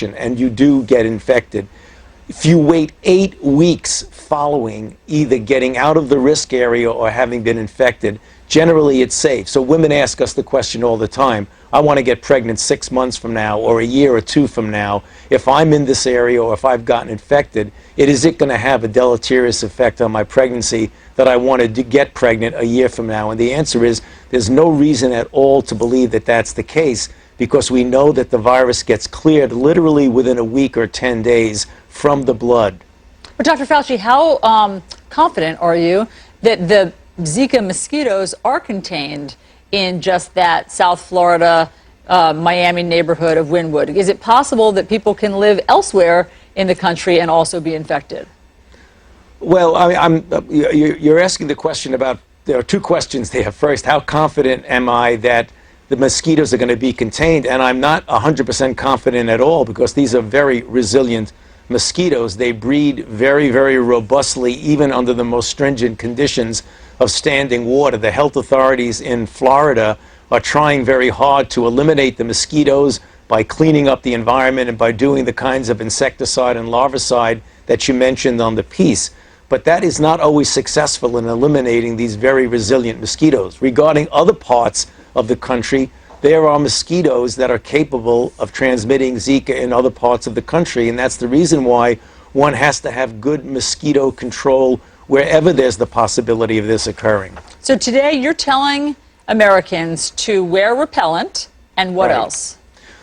and you do get infected, if you wait 8 weeks following either getting out of the risk area or having been infected, generally it's safe. So women ask us the question all the time, I want to get pregnant 6 months from now or a year or two from now. If I'm in this area or if I've gotten infected, is it going to have a deleterious effect on my pregnancy that I wanted to get pregnant a year from now? And the answer is there's no reason at all to believe that that's the case, because we know that the virus gets cleared literally within a week or 10 days from the blood. But Dr. Fauci, how confident are you that the Zika mosquitoes are contained in just that South Florida, Miami neighborhood of Wynwood? Is it possible that people can live elsewhere in the country and also be infected? Well, you're asking the question about, there are two questions there. First, how confident am I that the mosquitoes are going to be contained? And I'm not 100% confident at all, because these are very resilient mosquitoes. They breed very, very robustly, even under the most stringent conditions of standing water. The health authorities in Florida are trying very hard to eliminate the mosquitoes by cleaning up the environment and by doing the kinds of insecticide and larvicide that you mentioned on the piece. But that is not always successful in eliminating these very resilient mosquitoes. Regarding other parts of the country, there are mosquitoes that are capable of transmitting Zika in other parts of the country, and that's the reason why one has to have good mosquito control wherever there's the possibility of this occurring. So today you're telling Americans to wear repellent, and what else?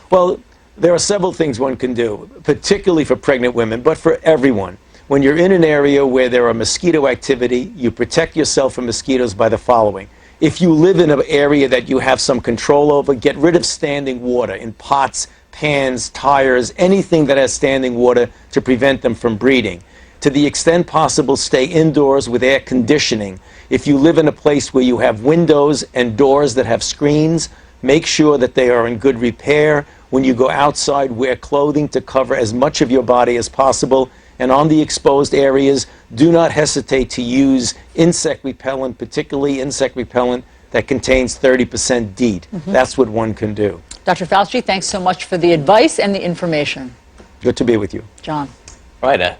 Well, there are several things one can do, particularly for pregnant women, but for everyone. When you're in an area where there are mosquito activity, you protect yourself from mosquitoes by the following. If you live in an area that you have some control over, get rid of standing water in pots, pans, tires, anything that has standing water to prevent them from breeding. To the extent possible, stay indoors with air conditioning. If you live in a place where you have windows and doors that have screens, make sure that they are in good repair. When you go outside, wear clothing to cover as much of your body as possible. And on the exposed areas, do not hesitate to use insect repellent, particularly insect repellent that contains 30% DEET. That's what one can do. Dr. Fauci, thanks so much for the advice and the information. Good to be with you. John. Right.